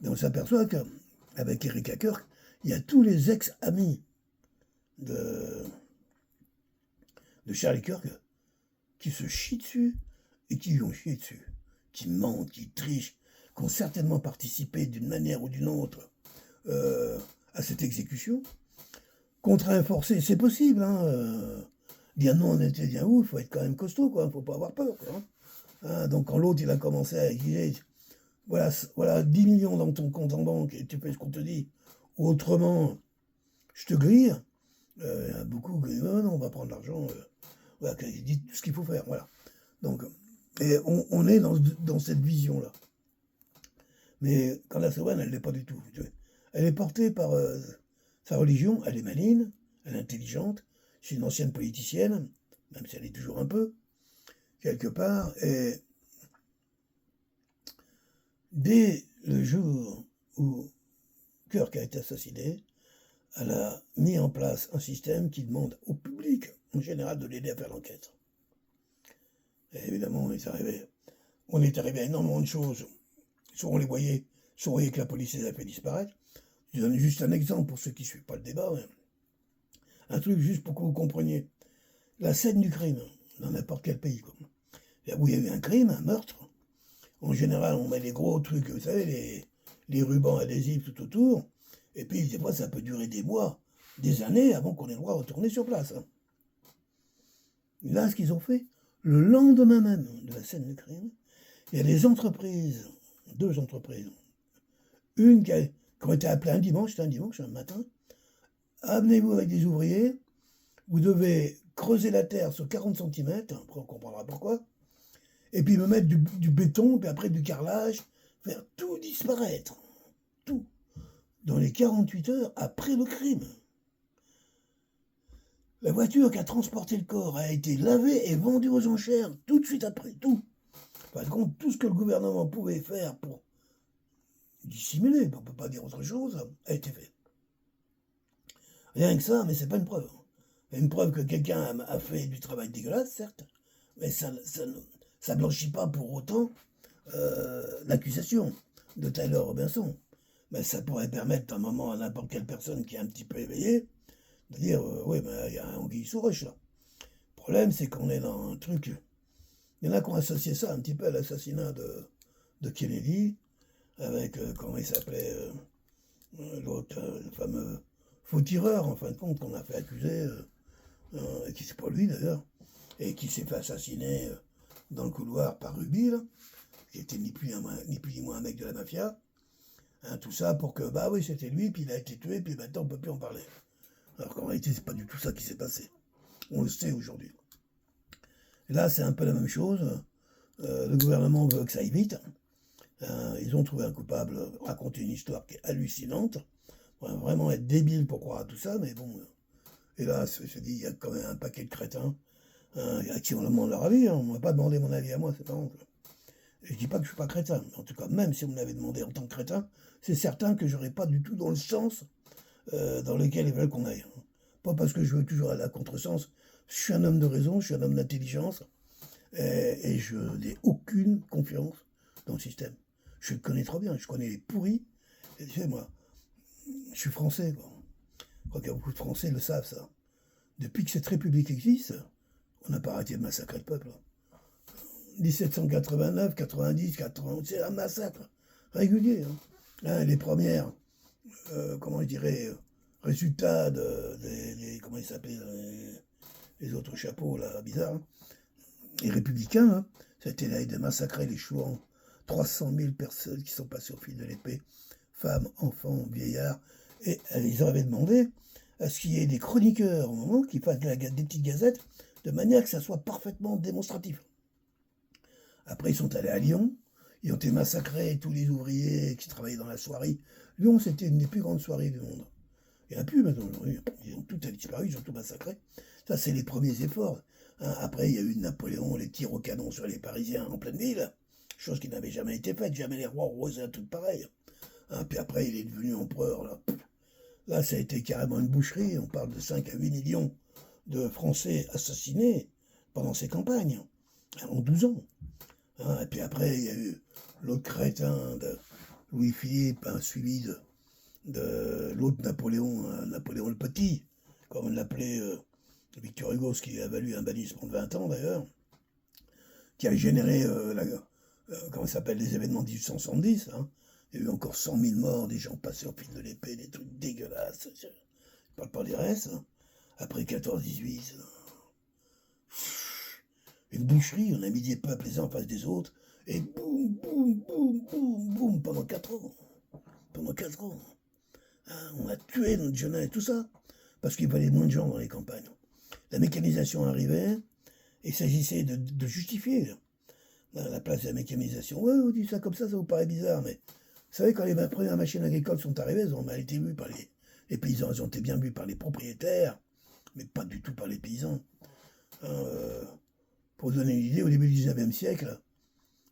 Et on s'aperçoit qu'avec Erika Kirk, il y a tous les ex-amis de Charlie Kirk qui se chient dessus et qui lui ont chié dessus, qui mentent, qui trichent, qui ont certainement participé d'une manière ou d'une autre à cette exécution. Contraint forcé, c'est possible. Hein, dire non, on était bien où, il faut être quand même costaud, quoi. Il ne faut pas avoir peur. Quoi, hein, donc quand l'autre il a commencé à exiger, voilà 10 millions dans ton compte en banque et tu fais ce qu'on te dit, ou autrement, je te grille. Il y a beaucoup qui disent non, on va prendre l'argent. Voilà, dites tout ce qu'il faut faire. Voilà. Donc, et on est dans cette vision-là. Mais Candace Owen, elle ne l'est pas du tout. Elle est portée par sa religion, elle est maligne, elle est intelligente, c'est une ancienne politicienne, même si elle est toujours un peu, quelque part, et dès le jour où Kirk a été assassiné, elle a mis en place un système qui demande au public, en général, de l'aider à faire l'enquête. Et évidemment, on est arrivé à énormément de choses. Soit on les voyait, soit on voyait que la police les a fait disparaître. Je donne juste un exemple pour ceux qui ne suivent pas le débat. Hein. Un truc juste pour que vous compreniez. La scène du crime, dans n'importe quel pays, quoi. Où il y a eu un crime, un meurtre, en général, on met les gros trucs, vous savez, les rubans adhésifs tout autour, et puis des fois, ça peut durer des mois, des années, avant qu'on ait le droit de retourner sur place. Hein. Là, ce qu'ils ont fait, le lendemain même de la scène du crime, il y a des entreprises, 2 entreprises, une qui ont été appelées un dimanche, c'était un dimanche, un matin, amenez-vous avec des ouvriers, vous devez creuser la terre sur 40 centimètres, après on comprendra pourquoi, et puis me mettre du béton, puis après du carrelage, faire tout disparaître. Tout. Dans les 48 heures après le crime. La voiture qui a transporté le corps a été lavée et vendue aux enchères tout de suite après, tout. Par contre, tout ce que le gouvernement pouvait faire pour dissimuler, on ne peut pas dire autre chose, a été fait. Rien que ça, mais c'est pas une preuve. C'est une preuve que quelqu'un a fait du travail dégueulasse, certes, mais ça blanchit pas pour autant l'accusation de Tyler Robinson. Mais ça pourrait permettre un moment à n'importe quelle personne qui est un petit peu éveillée de dire oui, mais il y a un anguille sous roche là. Le problème, c'est qu'on est dans un truc. Il y en a qui ont associé ça un petit peu à l'assassinat de Kennedy, avec, comment il s'appelait, l'autre, le fameux faux tireur, en fin de compte, qu'on a fait accuser, qui c'est pas lui d'ailleurs, et qui s'est fait assassiner dans le couloir par Ruby, là, qui était ni plus ni moins un mec de la mafia. Hein, tout ça pour que, bah oui, c'était lui, puis il a été tué, puis maintenant on ne peut plus en parler. Alors qu'en réalité, c'est pas du tout ça qui s'est passé. On le sait aujourd'hui. Et là, c'est un peu la même chose. Le gouvernement veut que ça aille vite. Ils ont trouvé un coupable, raconter une histoire qui est hallucinante. On va vraiment être débile pour croire à tout ça, mais bon. Et là, je dis, il y a quand même un paquet de crétins à qui on demande leur avis. Hein. On ne m'a pas demandé mon avis à moi, c'est pas honte. Et je dis pas que je suis pas crétin. En tout cas, même si on me l'avait demandé en tant que crétin, c'est certain que j'aurais pas du tout dans le sens dans lequel ils veulent qu'on aille. Pas parce que je veux toujours aller à contresens. Je suis un homme de raison, je suis un homme d'intelligence, et je n'ai aucune confiance dans le système. Je le connais trop bien, je connais les pourris. Et tu sais, moi, je suis français, quoi. Je crois qu'il y a beaucoup de Français le savent, ça. Depuis que cette République existe, on n'a pas arrêté de massacrer le peuple. 1789, 90, 80, c'est un massacre régulier. Hein, les premières, comment je dirais, résultats comment ils s'appellent, les autres chapeaux, là, bizarres, hein. Les républicains, hein, c'était de massacrer les chouans. 300 000 personnes qui sont passées au fil de l'épée, femmes, enfants, vieillards, et ils avaient demandé à ce qu'il y ait des chroniqueurs au moment qui fassent des petites gazettes de manière que ça soit parfaitement démonstratif. Après, ils sont allés à Lyon, ils ont été massacrés, tous les ouvriers qui travaillaient dans la soierie. Lyon, c'était une des plus grandes soieries du monde. Il n'y en a plus maintenant aujourd'hui. Ils ont tout disparu, ils ont tout massacré. Ça, c'est les premiers efforts. Hein, après, il y a eu Napoléon, les tirs au canon sur les Parisiens en pleine ville. Chose qui n'avait jamais été faite. Jamais les rois rosaient un truc pareil. Hein, puis après, il est devenu empereur. Là, ça a été carrément une boucherie. On parle de 5 à 8 millions de Français assassinés pendant ces campagnes. En 12 ans. Hein, et puis après, il y a eu l'autre crétin de Louis-Philippe, hein, suivi de l'autre Napoléon, Napoléon le Petit, comme on l'appelait Victor Hugo, ce qui a valu un bannissement de 20 ans d'ailleurs, qui a généré comment ça s'appelle, les événements de 1870. Hein. Il y a eu encore 100 000 morts, des gens passés au fil de l'épée, des trucs dégueulasses. Je ne parle pas des restes. Hein. Après 14-18, une boucherie, on a mis des peuples les uns en face des autres, et boum, boum, boum, boum, boum, pendant 4 ans. Pendant 4 ans. Hein, on a tué notre jeunesse et tout ça, parce qu'il fallait moins de gens dans les campagnes. La mécanisation arrivait, et il s'agissait de justifier la place de la mécanisation. Ouais, on dit ça comme ça vous paraît bizarre, mais vous savez, quand les premières machines agricoles sont arrivées, elles ont mal été vues par les paysans, elles ont été bien vues par les propriétaires, mais pas du tout par les paysans. Pour vous donner une idée, au début du 19e siècle,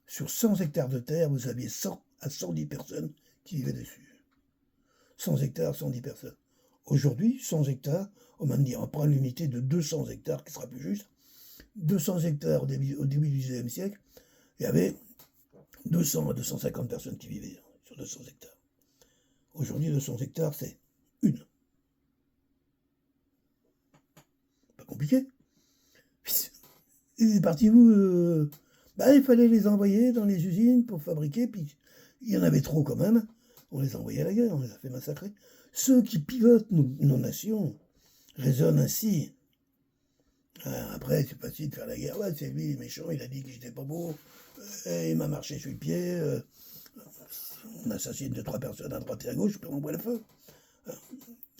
sur 100 hectares de terre, vous aviez 100 à 110 personnes qui vivaient dessus. 100 hectares, 110 personnes. Aujourd'hui, 100 hectares, on va me dire, on prend l'unité de 200 hectares, qui sera plus juste. 200 hectares au début du 19e siècle, il y avait 200 à 250 personnes qui vivaient sur 200 hectares. Aujourd'hui, 200 hectares, c'est une. Pas compliqué. Et parti-vous, il fallait les envoyer dans les usines pour fabriquer, puis il y en avait trop quand même. On les a envoyés à la guerre, on les a fait massacrer. Ceux qui pilotent nos nations raisonnent ainsi. Après, c'est facile de faire la guerre. Ouais, c'est lui, méchant, il a dit que j'étais pas beau, il m'a marché sur le pied, on assassine 2-3 personnes à droite et à gauche, puis on envoie le feu.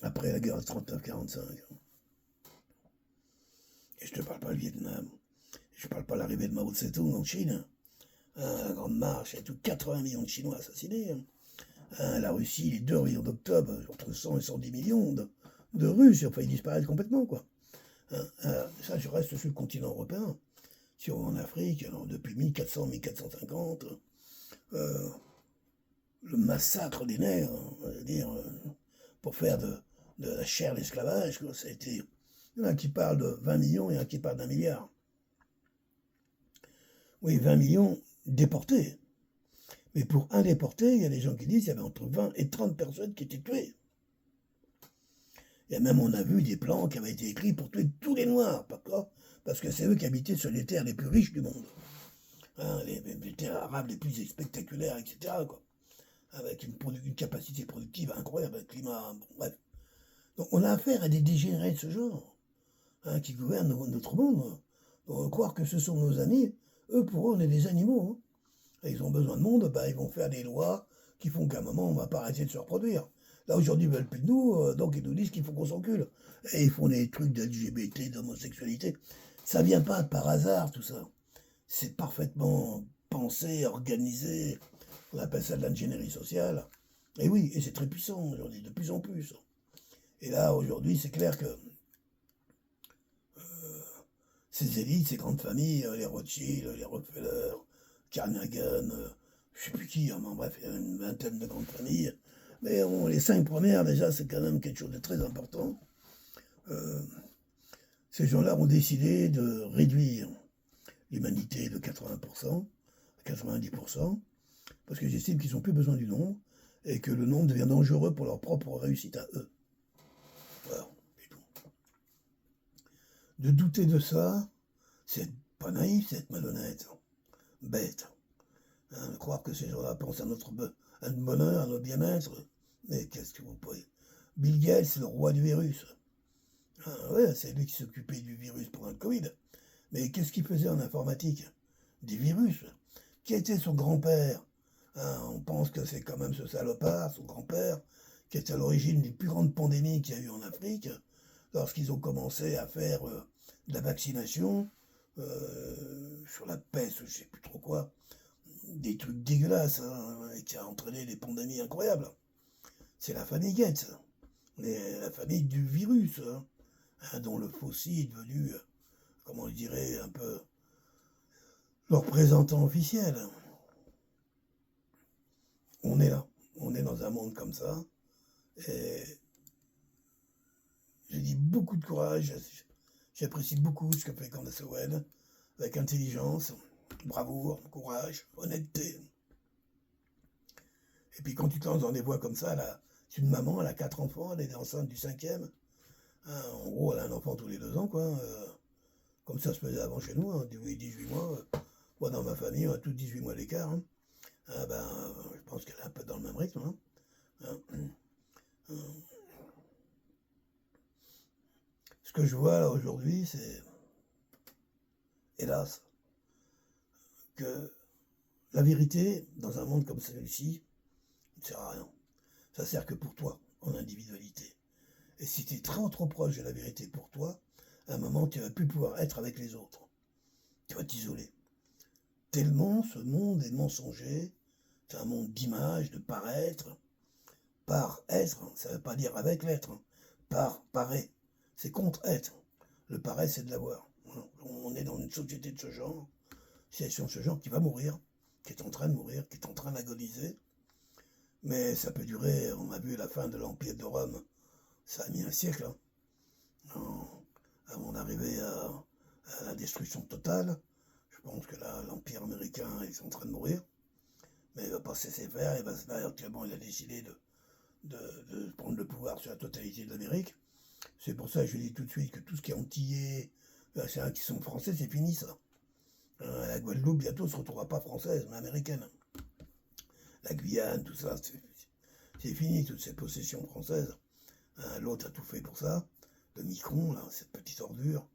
Après la guerre de 39-45. Et je te parle pas du Vietnam. Je parle pas de l'arrivée de Mao Tse-tung en Chine. La Grande Marche, il y a tout 80 millions de Chinois assassinés. La Russie, les 2 millions d'octobre, entre 100 et 110 millions de Russes, enfin ils disparaissent complètement, quoi. Ça, je reste sur le continent européen. Si on va en Afrique, alors, depuis 1400-1450, le massacre des nègres, on va dire, pour faire de la chair l'esclavage, ça a été. Il y en a qui parlent de 20 millions et un qui parle d'1 milliard. Oui, 20 millions déportés. Mais pour un déporté, il y a des gens qui disent qu'il y avait entre 20 et 30 personnes qui étaient tuées. Et même on a vu des plans qui avaient été écrits pour tuer tous les Noirs, pourquoi ? Parce que c'est eux qui habitaient sur les terres les plus riches du monde. Les terres arabes les plus spectaculaires, etc. Quoi. Avec une capacité productive incroyable, un climat, bon, bref. Donc on a affaire à des dégénérés de ce genre, qui gouvernent notre monde. Donc croire que ce sont nos amis, eux pour eux on est des animaux. Et ils ont besoin de monde, ils vont faire des lois qui font qu'à un moment on ne va pas arrêter de se reproduire. Là aujourd'hui ils veulent plus de nous, donc ils nous disent qu'il faut qu'on s'encule. Et ils font des trucs d'LGBT, d'homosexualité. Ça vient pas par hasard tout ça. C'est parfaitement pensé, organisé. On appelle ça de l'ingénierie sociale. Et oui, et c'est très puissant aujourd'hui, de plus en plus. Et là, aujourd'hui, c'est clair que ces élites, ces grandes familles, les Rothschild, les Rockefeller, Carnegie, je sais plus qui, bref, il y a une vingtaine de grandes familles. Mais bon, les 5 premières, déjà, c'est quand même quelque chose de très important. Ces gens-là ont décidé de réduire l'humanité de 80% à 90%, parce qu'ils estiment qu'ils n'ont plus besoin du nombre, et que le nombre devient dangereux pour leur propre réussite à eux. Voilà, c'est tout. De douter de ça, c'est être pas naïf, c'est être malhonnête, bête. De croire que ces gens-là pensent à notre bonheur, à notre bien-être. Mais qu'est-ce que vous pouvez... Bill Gates, c'est le roi du virus. Ouais, c'est lui qui s'occupait du virus pendant le Covid. Mais qu'est-ce qu'il faisait en informatique? Des virus. Qui était son grand-père? On pense que c'est quand même ce salopard, son grand-père, qui est à l'origine des plus grandes pandémies qu'il y a eu en Afrique, lorsqu'ils ont commencé à faire de la vaccination sur la peste, je ne sais plus trop quoi, des trucs dégueulasses, et qui a entraîné des pandémies incroyables. C'est la famille Gates, la famille du virus, dont le fossile est devenu, comment je dirais, un peu leur représentant officiel. On est là, on est dans un monde comme ça, et j'ai dit beaucoup de courage, j'apprécie beaucoup ce que fait Candace Owens, avec intelligence, bravoure, courage, honnêteté. Et puis quand tu te lances dans des voies comme ça, là, c'est une maman, elle a 4 enfants, elle est enceinte du 5e. En gros, elle a un enfant tous les 2 ans, quoi. Comme ça se faisait avant chez nous, 18 mois. Moi, dans ma famille, on a tous 18 mois d'écart. Je pense qu'elle est un peu dans le même rythme. Ce que je vois là aujourd'hui, c'est, hélas, que la vérité, dans un monde comme celui-ci, ne sert à rien. Ça sert que pour toi, en individualité. Et si tu es trop proche de la vérité pour toi, à un moment, tu ne vas plus pouvoir être avec les autres. Tu vas t'isoler. Tellement ce monde est mensonger, c'est un monde d'image, de paraître. Par être, ça ne veut pas dire avec l'être. Par paraît, c'est contre être. Le paraît, c'est de l'avoir. On est dans une société de ce genre, situation de ce genre qui va mourir, qui est en train de mourir, qui est en train d'agoniser. Mais ça peut durer, on a vu la fin de l'Empire de Rome, ça a mis un siècle, avant d'arriver à la destruction totale. Je pense que là, l'Empire américain est en train de mourir, mais il ne va pas se laisser faire, actuellement il a décidé de prendre le pouvoir sur la totalité de l'Amérique. C'est pour ça que je dis tout de suite que tout ce qui est antillais, qui sont français, c'est fini ça. La Guadeloupe bientôt ne se retrouvera pas française, mais américaine. La Guyane, tout ça, c'est fini, toutes ces possessions françaises. L'autre a tout fait pour ça. Le Micron, là, cette petite ordure.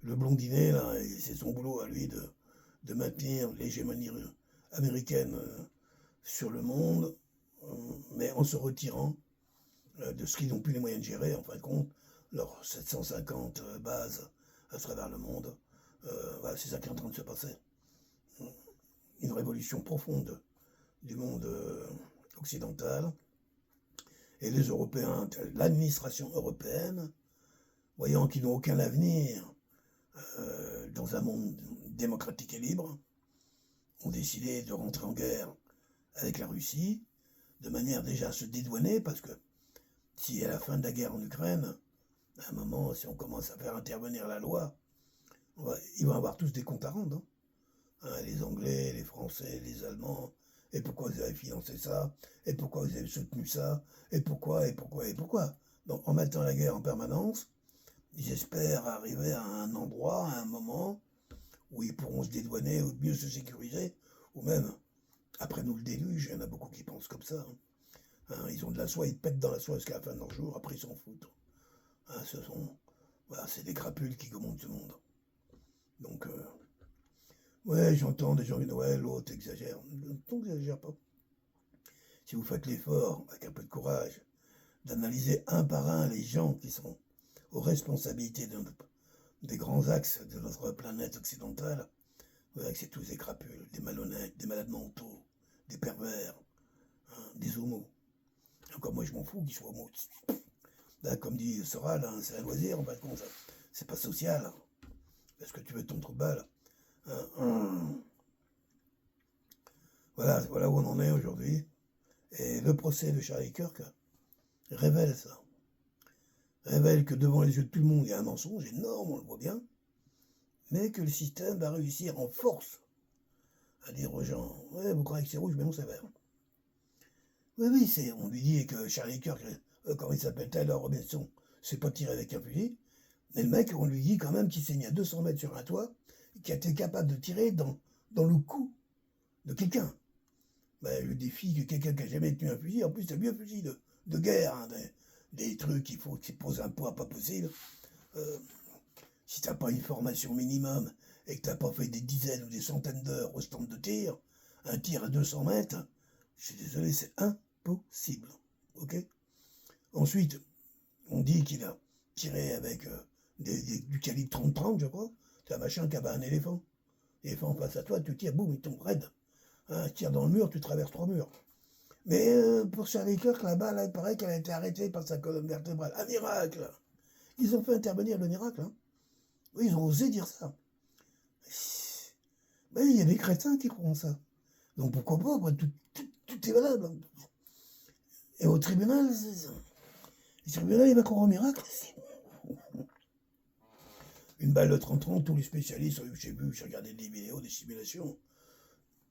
Le blondinet, là, c'est son boulot à lui de maintenir l'hégémonie américaine sur le monde, mais en se retirant de ce qu'ils n'ont plus les moyens de gérer, en fin de compte, leurs 750 bases à travers le monde. Voilà, c'est ça qui est en train de se passer. Une révolution profonde du monde occidental. Et les Européens, l'administration européenne, voyant qu'ils n'ont aucun avenir dans un monde démocratique et libre, ont décidé de rentrer en guerre avec la Russie, de manière déjà à se dédouaner, parce que si à la fin de la guerre en Ukraine, à un moment, si on commence à faire intervenir la loi, ils vont avoir tous des comptes à rendre. Les Anglais, les Français, les Allemands, et pourquoi vous avez financé ça, et pourquoi vous avez soutenu ça, et pourquoi. Donc en mettant la guerre en permanence, ils espèrent arriver à un endroit, à un moment, où ils pourront se dédouaner, ou mieux se sécuriser, ou même, après nous le déluge, il y en a beaucoup qui pensent comme ça. Ils ont de la soie, ils pètent dans la soie jusqu'à la fin de leur jour, après ils s'en foutent. Voilà, c'est des crapules qui commandent ce monde. Donc, ouais, j'entends des gens qui disent ouais, l'autre exagère. Non, n'exagère pas. Si vous faites l'effort, avec un peu de courage, d'analyser un par un les gens qui sont aux responsabilités des grands axes de notre planète occidentale, vous verrez que c'est tous des crapules, des malhonnêtes, des malades mentaux, des pervers, des homos. Encore moi, je m'en fous qu'ils soient homos. Là, comme dit Soral, c'est un loisir, en fin de compte, c'est pas social. Est-ce que tu veux ton trou de balle? Voilà où on en est aujourd'hui. Et le procès de Charlie Kirk révèle ça. Révèle que devant les yeux de tout le monde, il y a un mensonge énorme, on le voit bien, mais que le système va réussir en force à dire aux gens « Ouais, vous croyez que c'est rouge, mais non, c'est vert. » Oui, on lui dit que Charlie Kirk, comment il s'appelle, Tyler Robinson, s'est pas tiré avec un fusil, mais le mec, on lui dit quand même qu'il s'est mis à 200 mètres sur un toit, qui a été capable de tirer dans le cou de quelqu'un. Je défie que quelqu'un qui n'a jamais tenu un fusil, en plus c'est un vieux fusil de guerre, des trucs qui posent un poids pas possible. Si t'as pas une formation minimum et que t'as pas fait des dizaines ou des centaines d'heures au stand de tir, un tir à 200 mètres, je suis désolé, c'est impossible. Ok. Ensuite, on dit qu'il a tiré avec du calibre 30-30, je crois. C'est un machin qui avait un éléphant. L'éléphant face à toi, tu tires, boum, il tombe raide. Tire dans le mur, tu traverses 3 murs. Mais pour Charlie Kirk, la balle, il paraît qu'elle a été arrêtée par sa colonne vertébrale. Un miracle! Ils ont fait intervenir le miracle. Oui, ils ont osé dire ça. Mais il y a des crétins qui croient ça. Donc pourquoi pas, après, tout est valable. Et au tribunal, il va croire au miracle. Une balle de 30-30, tous les spécialistes, j'ai regardé des vidéos, des simulations.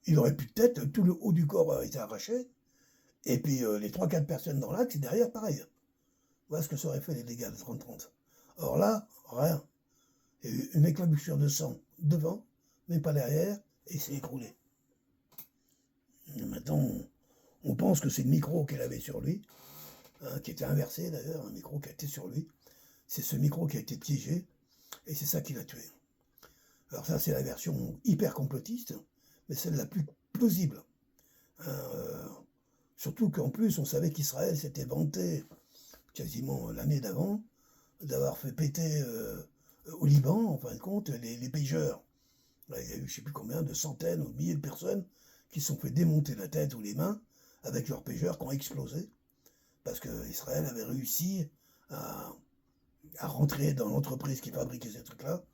Il aurait plus de tête, tout le haut du corps a été arraché. Et puis les 3-4 personnes dans l'axe, derrière, pareil. Voilà ce que ça aurait fait les dégâts de 30-30. Or là, rien. Il y a eu une éclaboussure de sang devant, mais pas derrière, et il s'est écroulé. Et maintenant, on pense que c'est le micro qu'elle avait sur lui, qui était inversé d'ailleurs, un micro qui a été sur lui. C'est ce micro qui a été piégé, et c'est ça qui l'a tué. Alors ça, c'est la version hyper complotiste, mais celle la plus plausible. Surtout qu'en plus, on savait qu'Israël s'était vanté, quasiment l'année d'avant, d'avoir fait péter au Liban, en fin de compte, les pageurs. Là, il y a eu je ne sais plus combien, de centaines ou de milliers de personnes qui se sont fait démonter la tête ou les mains avec leurs pageurs qui ont explosé, parce qu'Israël avait réussi à rentrer dans l'entreprise qui fabriquait ces trucs-là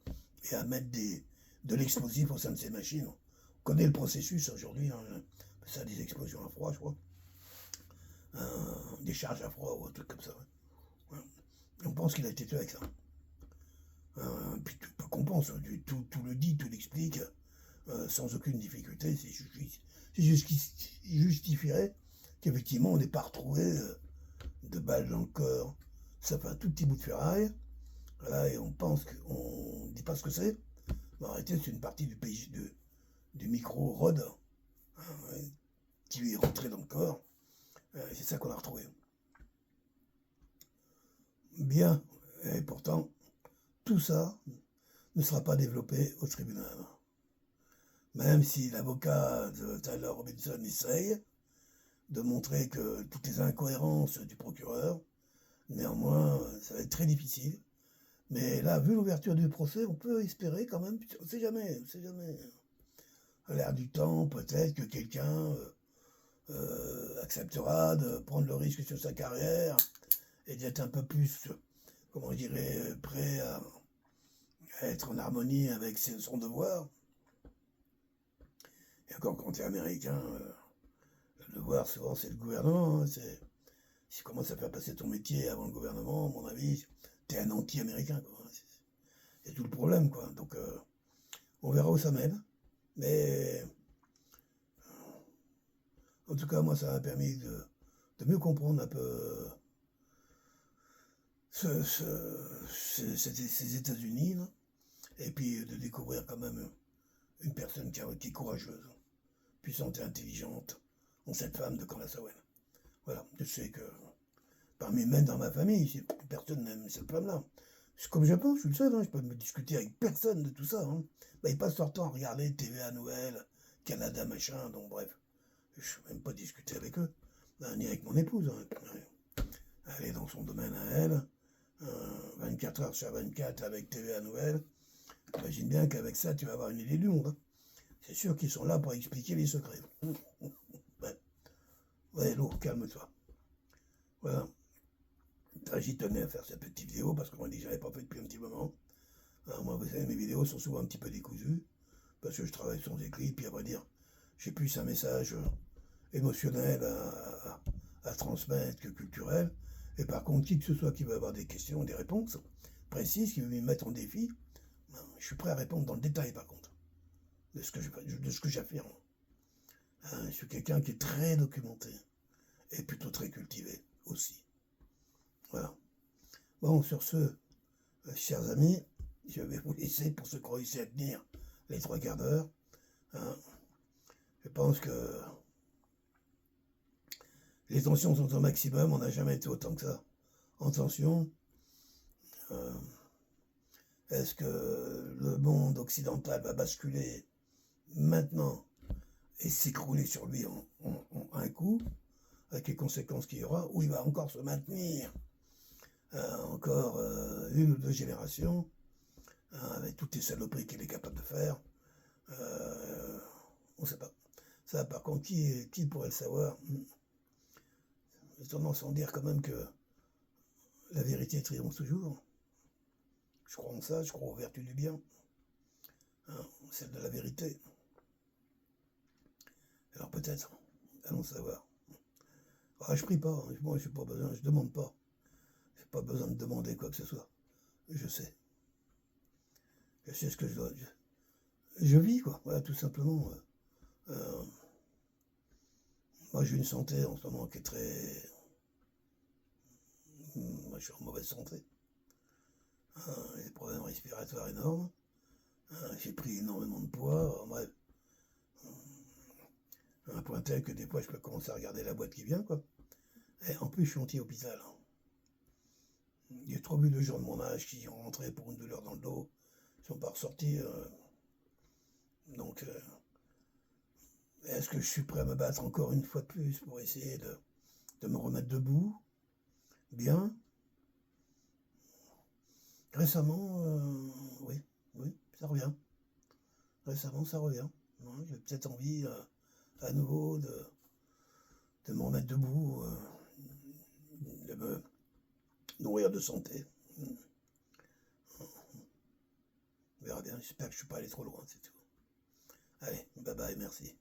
et à mettre de l'explosif au sein de ces machines. On connaît le processus aujourd'hui, ça des explosions à froid, je crois. Des charges à froid ou un truc comme ça. Ouais. On pense qu'il a été tué avec ça. Puis tout qu'on pense, tout le dit, tout l'explique, sans aucune difficulté. C'est juste qu'il justifierait qu'effectivement on n'ait pas retrouvé de balles dans le corps. Ça fait un tout petit bout de ferraille. Voilà, et on pense qu'on ne dit pas ce que c'est. Mais en réalité, c'est une partie du micro-rod qui lui est rentré dans le corps. C'est ça qu'on a retrouvé. Bien, et pourtant, tout ça ne sera pas développé au tribunal. Même si l'avocat de Tyler Robinson essaye de montrer que toutes les incohérences du procureur Néanmoins, ça va être très difficile. Mais là, vu l'ouverture du procès, on peut espérer quand même, on sait jamais, on sait jamais. À l'air du temps, peut-être que quelqu'un acceptera de prendre le risque sur sa carrière et d'être un peu plus, comment je dirais, prêt à être en harmonie avec son devoir. Et encore quand tu es américain, le devoir souvent c'est le gouvernement. Hein, si tu commences à faire passer ton métier avant le gouvernement, à mon avis, t'es un anti-américain. C'est tout le problème, quoi. Donc, on verra où ça mène. Mais, en tout cas, moi, ça m'a permis de mieux comprendre un peu ces États-Unis, là. Et puis de découvrir quand même une personne qui est courageuse, puissante et intelligente, en cette femme de Candlace-Owen. Voilà, je sais que parmi même dans ma famille, personne n'aime cette femme-là. Comme je pense, je suis le seul, hein, je peux me discuter avec personne de tout ça. Hein. Bah, ils passent leur temps à regarder TVA Nouvelle, Canada machin, donc bref. Je ne peux même pas discuter avec eux, ni avec mon épouse. Hein. Elle est dans son domaine à elle, 24 heures sur 24 avec TVA Nouvelle. Imagine bien qu'avec ça, tu vas avoir une idée du monde. Hein. C'est sûr qu'ils sont là pour expliquer les secrets. Ouais, lourd, calme-toi. Voilà. J'y tenais à faire cette petite vidéo parce que moi, je n'avais pas fait depuis un petit moment. Alors, moi, vous savez, mes vidéos sont souvent un petit peu décousues parce que je travaille sans écrit, puis à vrai dire, j'ai plus un message émotionnel à transmettre que culturel. Et par contre, qui que ce soit qui veut avoir des questions, des réponses précises, qui veut me mettre en défi, je suis prêt à répondre dans le détail, par contre, de ce que j'affirme. Je suis quelqu'un qui est très documenté et plutôt très cultivé aussi. Voilà. Bon, sur ce, chers amis, je vais vous laisser pour ceux qui ont réussi à tenir les 3 quarts d'heure. Hein. Je pense que les tensions sont au maximum, on n'a jamais été autant que ça en tension. Est-ce que le monde occidental va basculer maintenant et s'écrouler sur lui en un coup, avec les conséquences qu'il y aura, ou il va encore se maintenir encore 1 ou 2 générations, avec toutes les saloperies qu'il est capable de faire. On ne sait pas. Ça, par contre, qui pourrait le savoir? J'ai tendance à en dire quand même que la vérité triomphe toujours. Je crois en ça, je crois aux vertus du bien. Hein, celle de la vérité. Alors peut-être, allons savoir. Ah, je prie pas, moi je n'ai pas besoin, je demande pas. J'ai pas besoin de demander quoi que ce soit. Je sais. Je sais ce que je dois. Je vis, quoi. Voilà, tout simplement. Moi, j'ai une santé en ce moment qui est très. Moi, je suis en mauvaise santé. J'ai des problèmes respiratoires énormes. J'ai pris énormément de poids. Bref. À un point tel que des fois, je peux commencer à regarder la boîte qui vient, quoi. Et en plus, je suis anti-hôpital. Il y a 3 buts de gens de mon âge qui sont rentrés pour une douleur dans le dos. Ils ne sont pas ressortis. Donc, est-ce que je suis prêt à me battre encore une fois de plus pour essayer de me remettre debout? Bien. Récemment, oui, ça revient. Récemment, ça revient. J'ai peut-être envie à nouveau de me remettre debout, de me nourrir de santé. On verra bien, j'espère que je ne suis pas allé trop loin, c'est tout. Allez, bye bye, merci.